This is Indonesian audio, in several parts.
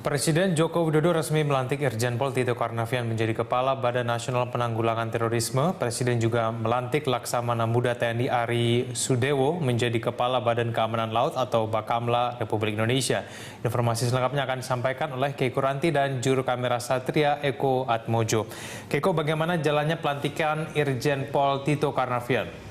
Presiden Joko Widodo resmi melantik Irjen Pol Tito Karnavian menjadi Kepala Badan Nasional Penanggulangan Terorisme. Presiden juga melantik Laksamana Muda TNI Ari Sudewo menjadi Kepala Badan Keamanan Laut atau Bakamla Republik Indonesia. Informasi selengkapnya akan disampaikan oleh Keiko Ranti dan juru kamera Satria Eko Atmojo. Keiko, bagaimana jalannya pelantikan Irjen Pol Tito Karnavian?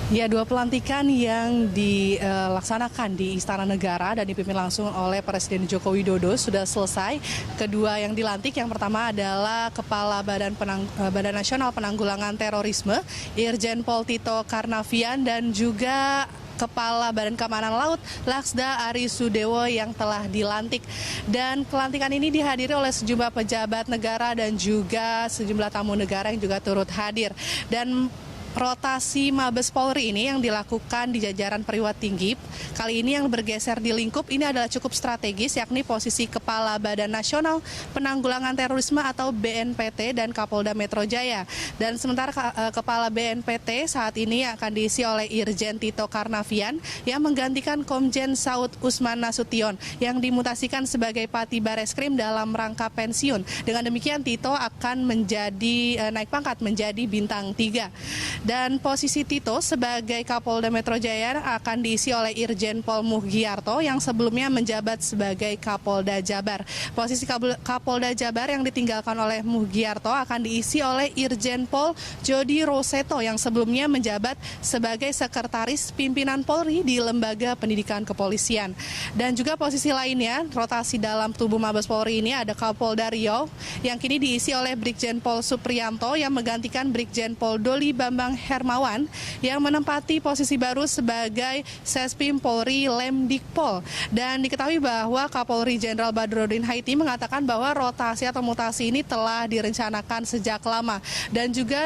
Ya, dua pelantikan yang dilaksanakan di Istana Negara dan dipimpin langsung oleh Presiden Joko Widodo sudah selesai. Kedua yang dilantik, yang pertama adalah Kepala Badan Nasional Penanggulangan Terorisme, Irjen Pol Tito Karnavian, dan juga Kepala Badan Keamanan Laut, Laksda Ari Sudewo yang telah dilantik. Dan pelantikan ini dihadiri oleh sejumlah pejabat negara dan juga sejumlah tamu negara yang juga turut hadir. Dan rotasi Mabes Polri ini yang dilakukan di jajaran perwira tinggi, kali ini yang bergeser di lingkup ini adalah cukup strategis, yakni posisi Kepala Badan Nasional Penanggulangan Terorisme atau BNPT dan Kapolda Metro Jaya. Dan sementara Kepala BNPT saat ini akan diisi oleh Irjen Tito Karnavian yang menggantikan Komjen Saud Usman Nasution yang dimutasikan sebagai Pati Bareskrim dalam rangka pensiun. Dengan demikian Tito akan menjadi naik pangkat menjadi bintang 3. Dan posisi Tito sebagai Kapolda Metro Jaya akan diisi oleh Irjen Pol Muhgiarto yang sebelumnya menjabat sebagai Kapolda Jabar. Posisi Kapolda Jabar yang ditinggalkan oleh Muhgiarto akan diisi oleh Irjen Pol Jody Roseto yang sebelumnya menjabat sebagai Sekretaris Pimpinan Polri di Lembaga Pendidikan Kepolisian. Dan juga posisi lainnya, rotasi dalam tubuh Mabes Polri ini ada Kapolda Riau yang kini diisi oleh Brigjen Pol Supriyanto yang menggantikan Brigjen Pol Doli Bambang Hermawan yang menempati posisi baru sebagai Sespim Polri Lemdikpol. Dan diketahui bahwa Kapolri Jenderal Badrodin Haiti mengatakan bahwa rotasi atau mutasi ini telah direncanakan sejak lama. Dan juga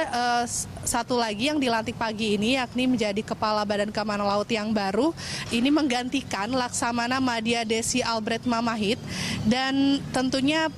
satu lagi yang dilantik pagi ini yakni menjadi Kepala Badan Keamanan Laut yang baru, ini menggantikan Laksamana Madya Desi Albert Mamahit. Dan tentunya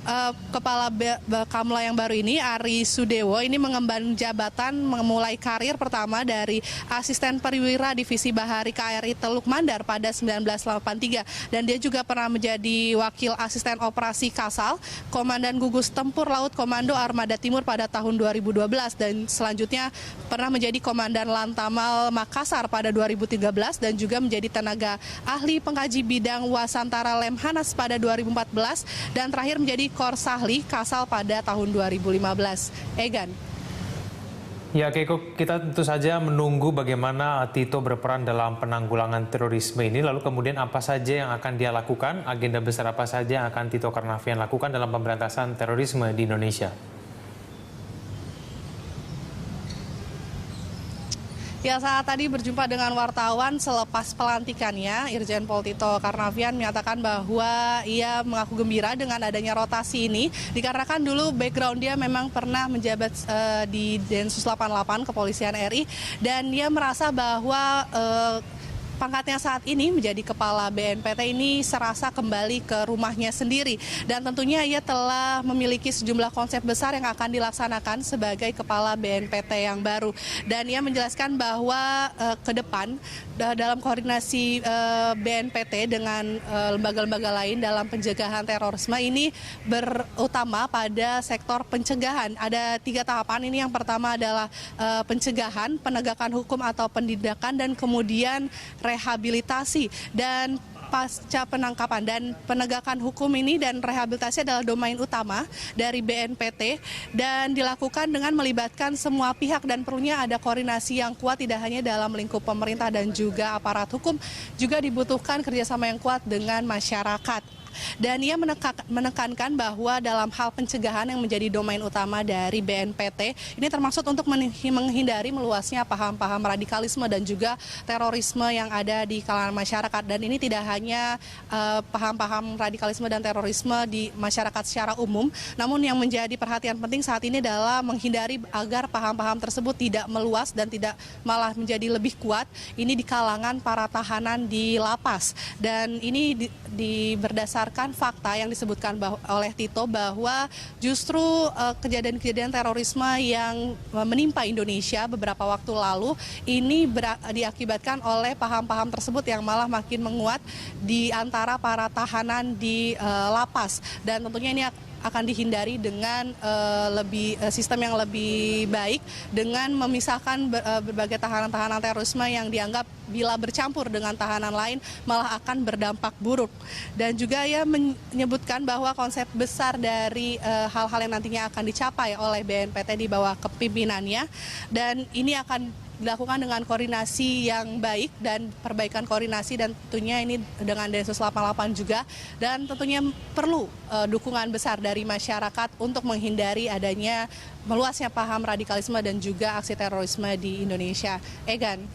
Kepala Bakamla yang baru ini, Ari Sudewo, ini mengemban jabatan memulai karir pertama dari asisten perwira divisi Bahari KRI Teluk Mandar pada 1983, dan dia juga pernah menjadi wakil asisten operasi Kasal, Komandan Gugus Tempur Laut Komando Armada Timur pada tahun 2012, dan selanjutnya pernah menjadi Komandan Lantamal Makassar pada 2013 dan juga menjadi tenaga ahli pengkaji bidang Wasantara Lemhanas pada 2014 dan terakhir menjadi Korsahli Kasal pada tahun 2015. Egan. Ya, Keiko, kita tentu saja menunggu bagaimana Tito berperan dalam penanggulangan terorisme ini. Lalu kemudian apa saja yang akan dia lakukan, agenda besar apa saja yang akan Tito Karnavian lakukan dalam pemberantasan terorisme di Indonesia? Ya, saat tadi berjumpa dengan wartawan selepas pelantikannya, Irjen Pol Tito Karnavian menyatakan bahwa ia mengaku gembira dengan adanya rotasi ini, dikarenakan dulu background dia memang pernah menjabat di Densus 88 Kepolisian RI, dan dia merasa bahwa pangkatnya saat ini menjadi Kepala BNPT ini serasa kembali ke rumahnya sendiri, dan tentunya ia telah memiliki sejumlah konsep besar yang akan dilaksanakan sebagai Kepala BNPT yang baru. Dan ia menjelaskan bahwa ke depan dalam koordinasi BNPT dengan lembaga-lembaga lain dalam pencegahan terorisme ini berutama pada sektor pencegahan. Ada 3 tahapan ini. Yang pertama adalah pencegahan, penegakan hukum atau penindakan, dan kemudian rehabilitasi. Dan pasca penangkapan dan penegakan hukum ini dan rehabilitasi adalah domain utama dari BNPT dan dilakukan dengan melibatkan semua pihak, dan perlunya ada koordinasi yang kuat tidak hanya dalam lingkup pemerintah dan juga aparat hukum, juga dibutuhkan kerjasama yang kuat dengan masyarakat. Dan ia menekankan bahwa dalam hal pencegahan yang menjadi domain utama dari BNPT ini termasuk untuk menghindari meluasnya paham-paham radikalisme dan juga terorisme yang ada di kalangan masyarakat. Dan ini tidak hanya paham-paham radikalisme dan terorisme di masyarakat secara umum, namun yang menjadi perhatian penting saat ini adalah menghindari agar paham-paham tersebut tidak meluas dan tidak malah menjadi lebih kuat ini di kalangan para tahanan di lapas. Dan ini berdasarkan berdasarkan fakta yang disebutkan oleh Tito bahwa justru kejadian-kejadian terorisme yang menimpa Indonesia beberapa waktu lalu ini diakibatkan oleh paham-paham tersebut yang malah makin menguat di antara para tahanan di lapas, dan tentunya ini akan dihindari dengan sistem yang lebih baik dengan memisahkan berbagai tahanan-tahanan terorisme yang dianggap bila bercampur dengan tahanan lain malah akan berdampak buruk. Dan juga ia menyebutkan bahwa konsep besar dari hal-hal yang nantinya akan dicapai oleh BNPT di bawah kepimpinannya, dan ini akan dilakukan dengan koordinasi yang baik dan perbaikan koordinasi, dan tentunya ini dengan Densus 88 juga, dan tentunya perlu dukungan besar dari masyarakat untuk menghindari adanya meluasnya paham radikalisme dan juga aksi terorisme di Indonesia. Egan.